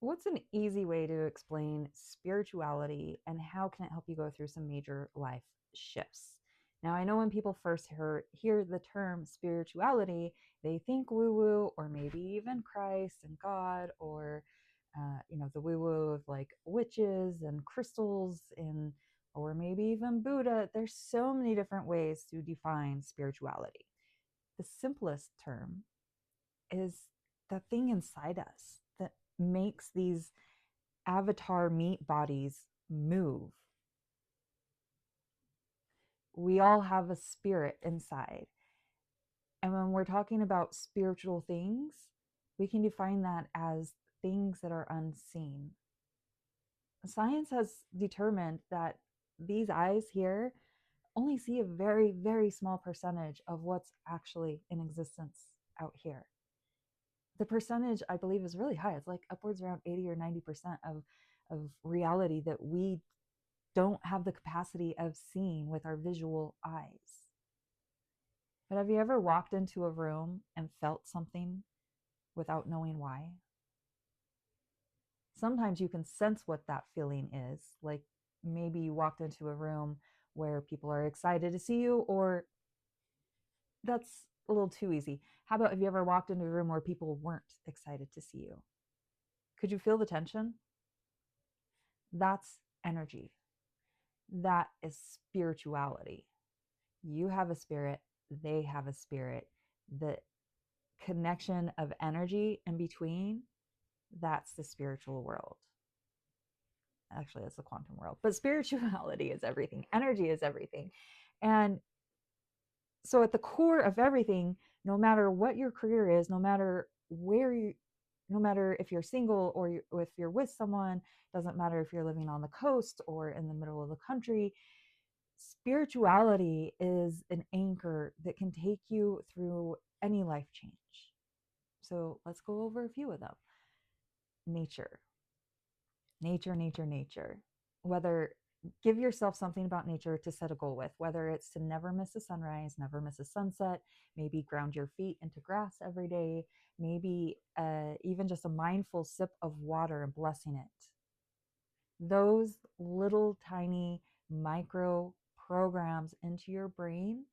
What's an easy way to explain spirituality and how can it help you go through some major life shifts? Now, I know when people first hear the term spirituality, they think woo woo or maybe even Christ and God or, the woo woo of like witches and crystals and, or maybe even Buddha. There's so many different ways to define spirituality. The simplest term is the thing inside us that makes these avatar meat bodies move. We all have a spirit inside. And when we're talking about spiritual things, we can define that as things that are unseen. Science has determined that these eyes here only see a very, very small percentage of what's actually in existence out here. The percentage, I believe, is really high. It's like upwards around 80 or 90% of reality that we don't have the capacity of seeing with our visual eyes. But have you ever walked into a room and felt something without knowing why? Sometimes you can sense what that feeling is. Like maybe you walked into a room where people are excited to see you, or that's a little too easy. How about have you ever walked into a room where people weren't excited to see you? Could you feel the tension? That's energy. That is spirituality. You have a spirit, they have a spirit. The connection of energy in between, that's the spiritual world. Actually, that's the quantum world. But spirituality is everything, energy is everything. And so, at the core of everything, no matter what your career is, no matter where you, no matter if you're single or if you're with someone, doesn't matter if you're living on the coast or in the middle of the country, spirituality is an anchor that can take you through any life change. So let's go over a few of them. Nature. Nature. Whether give yourself something about nature to set a goal with, whether it's to never miss a sunrise, never miss a sunset, maybe ground your feet into grass every day, maybe even just a mindful sip of water and blessing it. Those little tiny micro programs into your brain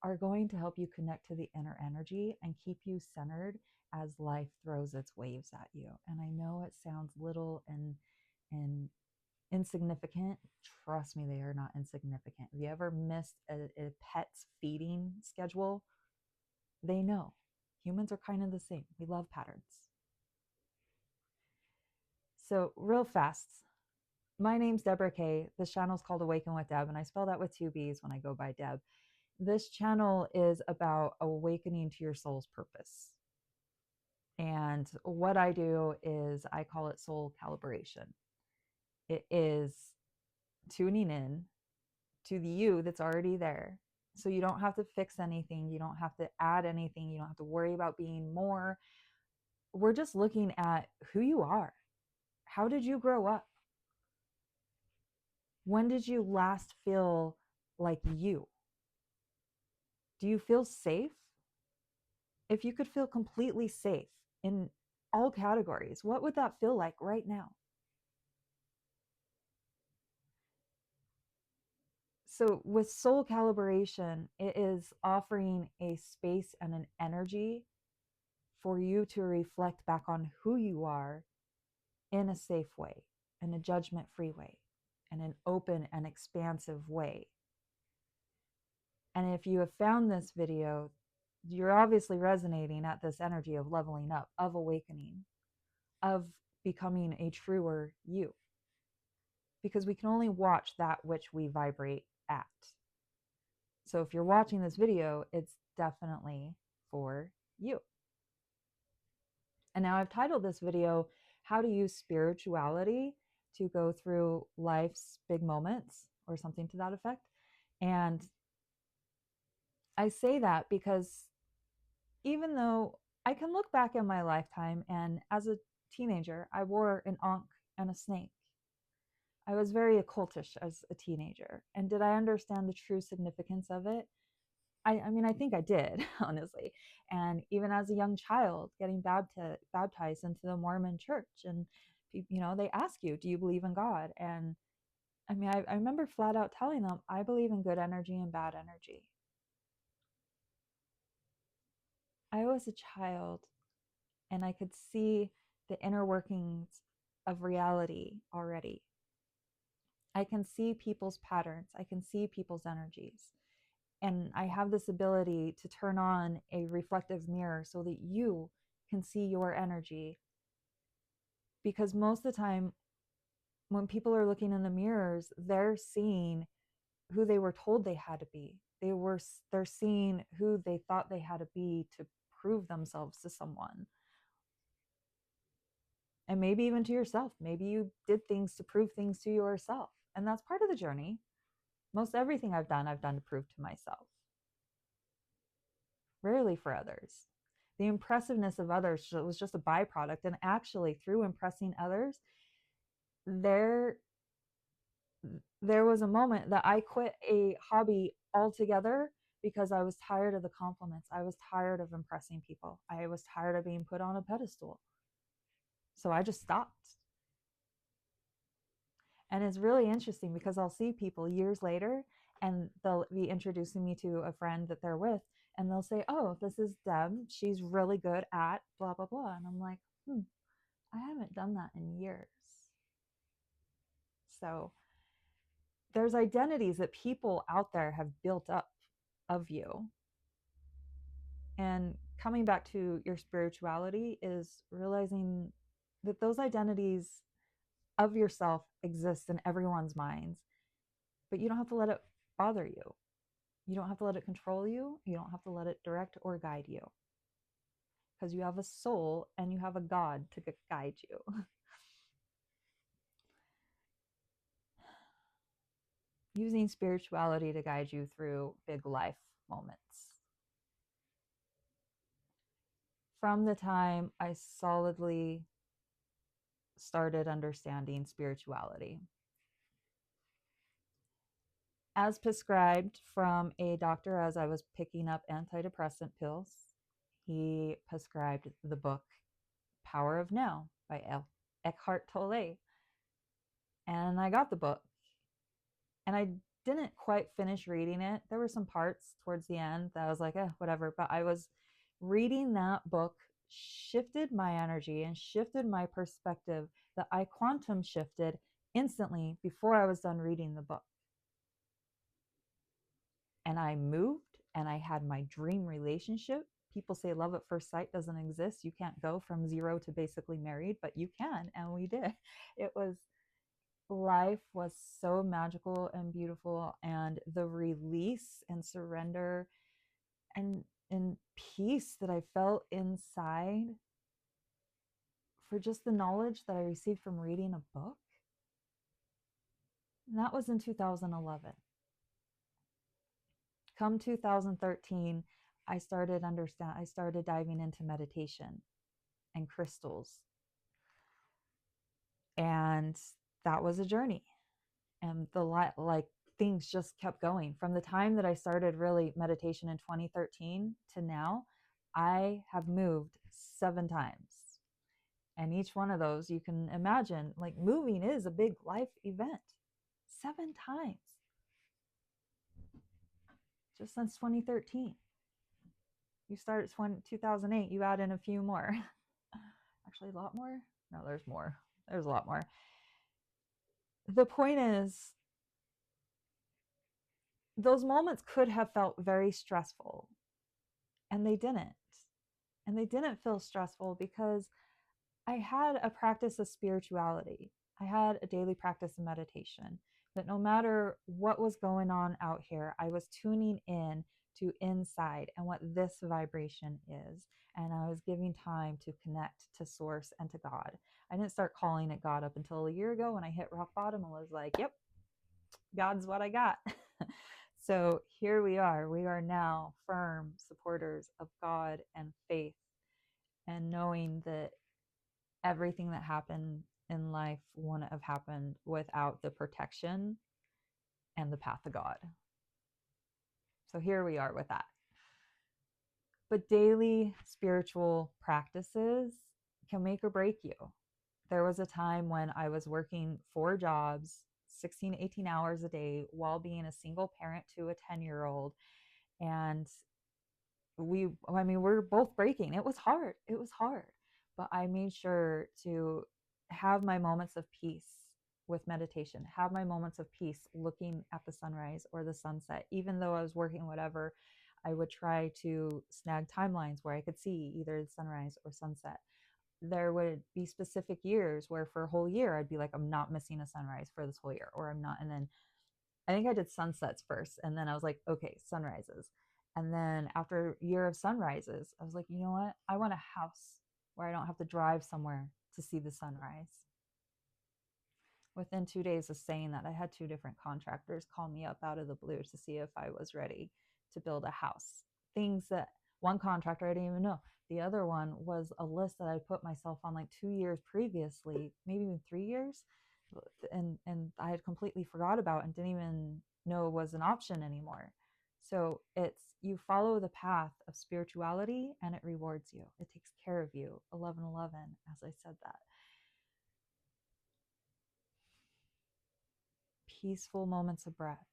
are going to help you connect to the inner energy and keep you centered as life throws its waves at you. And I know it sounds little and insignificant. Trust me, they are not insignificant. Have you ever missed a pet's feeding schedule? They know. Humans are kind of the same. We love patterns. So real fast, my name's Deborah Kaye. This channel is called Awaken with Deb, and I spell that with two B's when I go by Deb. This channel is about awakening to your soul's purpose. And what I do is I call it soul calibration. It is tuning in to the you that's already there. So you don't have to fix anything. You don't have to add anything. You don't have to worry about being more. We're just looking at who you are. How did you grow up? When did you last feel like you? Do you feel safe? If you could feel completely safe in all categories, what would that feel like right now? So with soul calibration, it is offering a space and an energy for you to reflect back on who you are in a safe way, in a judgment-free way, in an open and expansive way. And if you have found this video, you're obviously resonating at this energy of leveling up, of awakening, of becoming a truer you. Because we can only watch that which we vibrate at. So if you're watching this video, it's definitely for you. And now I've titled this video, How to Use Spirituality to Go Through Life's Big Moments, or something to that effect. And I say that because even though I can look back in my lifetime, and as a teenager, I wore an ankh and a snake. I was very occultish as a teenager. And did I understand the true significance of it? I mean, I think I did, honestly. And even as a young child, getting baptized into the Mormon church, and they ask you, do you believe in God? And I mean, I remember flat out telling them, I believe in good energy and bad energy. I was a child and I could see the inner workings of reality already. I can see people's patterns. I can see people's energies. And I have this ability to turn on a reflective mirror so that you can see your energy. Because most of the time, when people are looking in the mirrors, they're seeing who they were told they had to be. They're seeing who they thought they had to be to prove themselves to someone. And maybe even to yourself. Maybe you did things to prove things to yourself. And that's part of the journey. Most everything I've done to prove to myself. Rarely for others. The impressiveness of others was just a byproduct. And actually, through impressing others, there was a moment that I quit a hobby altogether because I was tired of the compliments. I was tired of impressing people. I was tired of being put on a pedestal. So I just stopped. And it's really interesting because I'll see people years later and they'll be introducing me to a friend that they're with, and they'll say, oh, this is Deb. She's really good at blah, blah, blah. And I'm like, I haven't done that in years. So there's identities that people out there have built up of you. And coming back to your spirituality is realizing that those identities of yourself exist in everyone's minds, but you don't have to let it bother you. You don't have to let it control you. You don't have to let it direct or guide you, because you have a soul and you have a God to guide you. Using spirituality to guide you through big life moments. From the time I solidly started understanding spirituality, as prescribed from a doctor, as I was picking up antidepressant pills, he prescribed the book Power of Now by Eckhart Tolle. And I got the book. And I didn't quite finish reading it. There were some parts towards the end that I was like, whatever. But I was reading that book, shifted my energy and shifted my perspective, that I quantum shifted instantly before I was done reading the book. And I moved and I had my dream relationship. People say love at first sight doesn't exist. You can't go from 0 to basically married, but you can. And we did. Life was so magical and beautiful, and the release and surrender and peace that I felt inside for just the knowledge that I received from reading a book. And that was in 2011. Come 2013, I started diving into meditation and crystals. And that was a journey. And things just kept going. From the time that I started really meditation in 2013 to now, I have moved 7 times. And each one of those, you can imagine, like, moving is a big life event. 7 times. Just since 2013. You start at 2008, you add in a few more. Actually, a lot more? No, there's more. There's a lot more. The point is, those moments could have felt very stressful, and they didn't. And they didn't feel stressful because I had a practice of spirituality. I had a daily practice of meditation, that no matter what was going on out here, I was tuning in to inside and what this vibration is. And I was giving time to connect to source and to God. I didn't start calling it God up until a year ago when I hit rock bottom and was like, yep, God's what I got. So here we are. We are now firm supporters of God and faith, and knowing that everything that happened in life wouldn't have happened without the protection and the path of God. So here we are with that. But daily spiritual practices can make or break you. There was a time when I was working 4 jobs, 16, 18 hours a day while being a single parent to a 10-year-old. And I mean, we're both breaking. It was hard. It was hard. But I made sure to have my moments of peace with meditation, have my moments of peace looking at the sunrise or the sunset. Even though I was working whatever, I would try to snag timelines where I could see either the sunrise or sunset. There would be specific years where for a whole year I'd be like, I'm not missing a sunrise for this whole year, or I'm not. And then I think I did sunsets first, and then I was like, okay, sunrises. And then after a year of sunrises, I was like, you know what? I want a house where I don't have to drive somewhere to see the sunrise. Within 2 days of saying that, I had two different contractors call me up out of the blue to see if I was ready to build a house. Things that one contractor I didn't even know. The other one was a list that I put myself on like 2 years previously, maybe even 3 years, and I had completely forgot about and didn't even know it was an option anymore. So it's, you follow the path of spirituality and it rewards you. It takes care of you. 1111, as I said that. Peaceful moments of breath,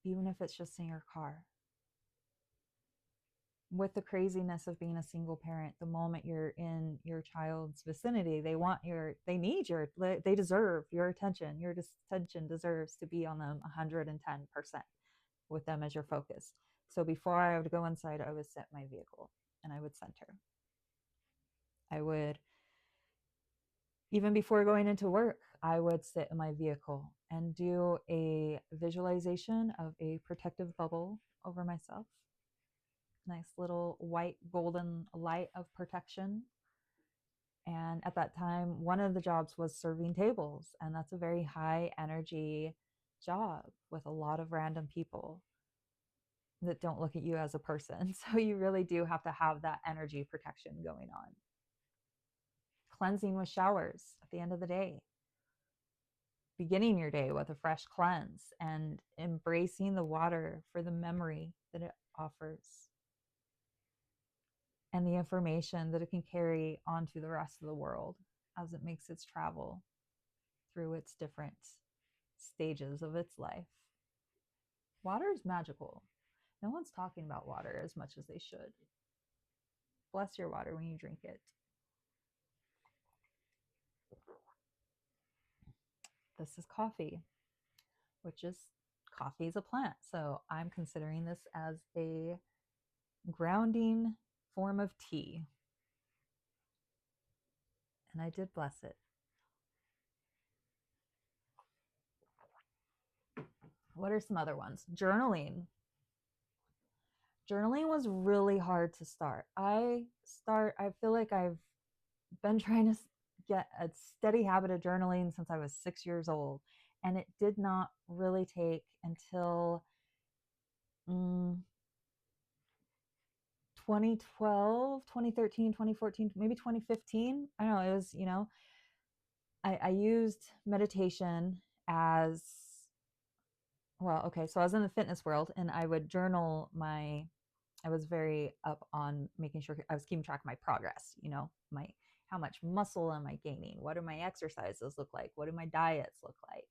even if it's just in your car. With the craziness of being a single parent, the moment you're in your child's vicinity, they need they deserve your attention. Your attention deserves to be on them 110% with them as your focus. So before I would go inside, I would set my vehicle and I would center. I would, even before going into work, I would sit in my vehicle and do a visualization of a protective bubble over myself. Nice little white golden light of protection. And at that time, one of the jobs was serving tables, and that's a very high energy job with a lot of random people that don't look at you as a person. So you really do have to have that energy protection going on. Cleansing with showers at the end of the day. Beginning your day with a fresh cleanse and embracing the water for the memory that it offers and the information that it can carry onto the rest of the world as it makes its travel through its different stages of its life. Water is magical. No one's talking about water as much as they should. Bless your water when you drink it. This is coffee, which is, coffee is a plant. So I'm considering this as a grounding form of tea. And I did bless it. What are some other ones? Journaling. Journaling was really hard to start. I feel like I've been trying to get a steady habit of journaling since I was 6 years old. And it did not really take until 2012, 2013, 2014, maybe 2015. I don't know. It was, I used meditation as well. Okay. So I was in the fitness world and I would journal I was very up on making sure I was keeping track of my progress, how much muscle am I gaining? What do my exercises look like? What do my diets look like?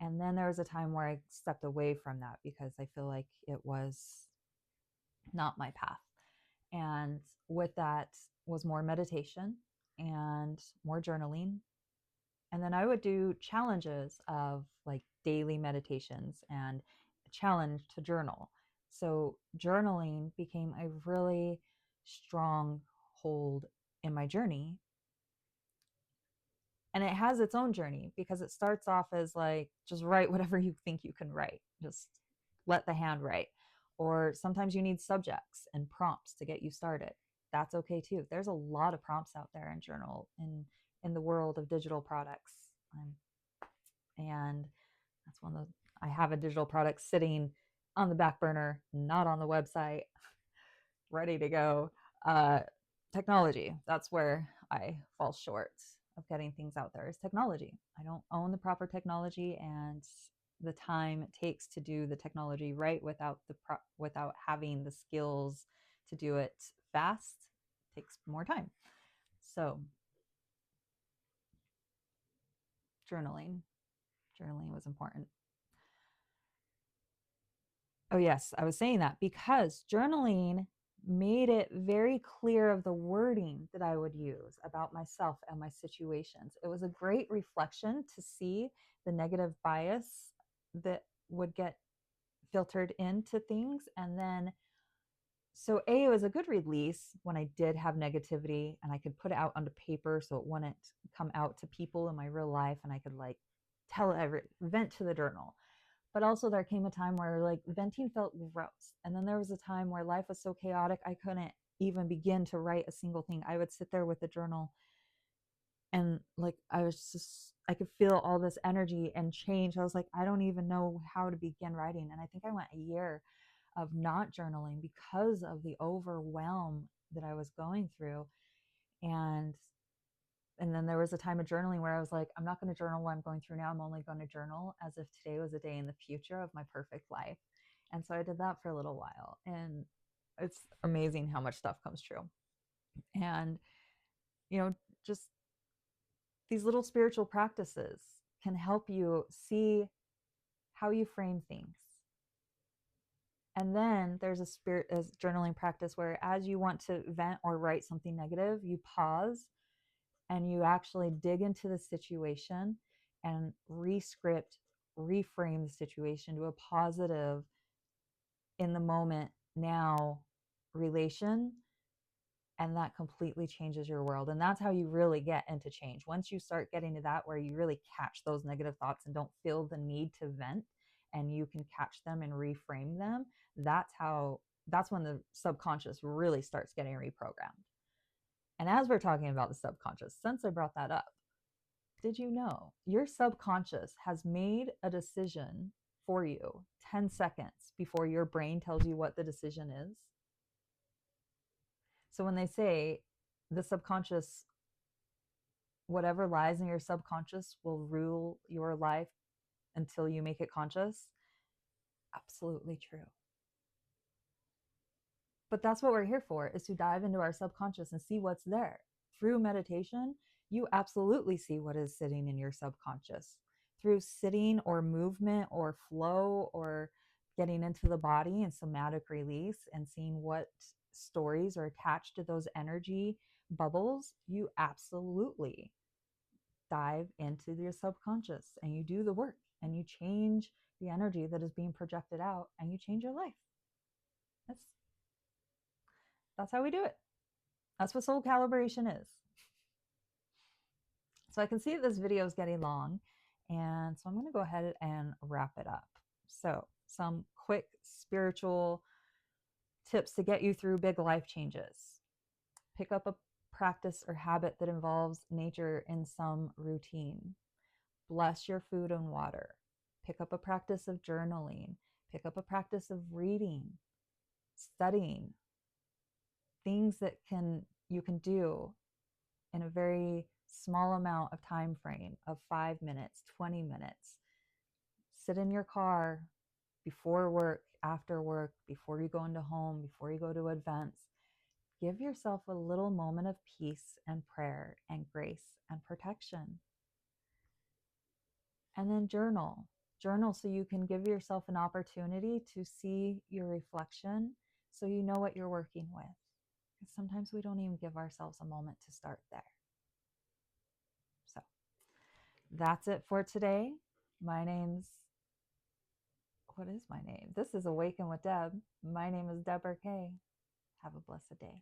And then there was a time where I stepped away from that because I feel like it was not my path. And with that was more meditation and more journaling. And then I would do challenges of like daily meditations and a challenge to journal. So journaling became a really strong hold in my journey. And it has its own journey because it starts off as like, just write whatever you think you can write. Just let the hand write. Or sometimes you need subjects and prompts to get you started. That's okay too. There's a lot of prompts out there in journal in the world of digital products. And that's one of the, I have a digital product sitting on the back burner, not on the website, ready to go. Technology, that's where I fall short of getting things out there, is technology. I don't own the proper technology, and the time it takes to do the technology right without having the skills to do it fast takes more time. So Journaling. Journaling was important. Oh, yes, I was saying that because journaling made it very clear of the wording that I would use about myself and my situations. It was a great reflection to see the negative bias that would get filtered into things. And then, so A, it was a good release when I did have negativity and I could put it out onto paper so it wouldn't come out to people in my real life and I could like vent to the journal. But also there came a time where like venting felt gross. And then there was a time where life was so chaotic, I couldn't even begin to write a single thing. I would sit there with a journal and like I could feel all this energy and change. I was like, I don't even know how to begin writing. And I think I went a year of not journaling because of the overwhelm that I was going through. And then there was a time of journaling where I was like, I'm not going to journal what I'm going through now. I'm only going to journal as if today was a day in the future of my perfect life. And so I did that for a little while. And it's amazing how much stuff comes true. And, just these little spiritual practices can help you see how you frame things. And then there's a journaling practice where as you want to vent or write something negative, you pause and you actually dig into the situation and reframe the situation to a positive, in the moment now relation. And that completely changes your world. And that's how you really get into change. Once you start getting to that, where you really catch those negative thoughts and don't feel the need to vent, and you can catch them and reframe them, that's when the subconscious really starts getting reprogrammed. And as we're talking about the subconscious, since I brought that up, did you know your subconscious has made a decision for you 10 seconds before your brain tells you what the decision is? So when they say the subconscious, whatever lies in your subconscious will rule your life until you make it conscious, absolutely true. But that's what we're here for, is to dive into our subconscious and see what's there. Through meditation, you absolutely see what is sitting in your subconscious. Through sitting or movement or flow or getting into the body and somatic release and seeing what stories are attached to those energy bubbles, you absolutely dive into your subconscious and you do the work and you change the energy that is being projected out and you change your life. That's how we do it. That's what soul calibration is. So I can see that this video is getting long, and so I'm going to go ahead and wrap it up. So some quick spiritual tips to get you through big life changes. Pick up a practice or habit that involves nature in some routine. Bless your food and water. Pick up a practice of journaling. Pick up a practice of reading, studying, things that you can do in a very small amount of time frame of 5 minutes, 20 minutes. Sit in your car before work, after work, before you go into home, before you go to events. Give yourself a little moment of peace and prayer and grace and protection. And then journal. Journal so you can give yourself an opportunity to see your reflection so you know what you're working with. Because sometimes we don't even give ourselves a moment to start there. So that's it for today. What is my name? This is Awaken with Deb. My name is Deborah Kaye. Have a blessed day.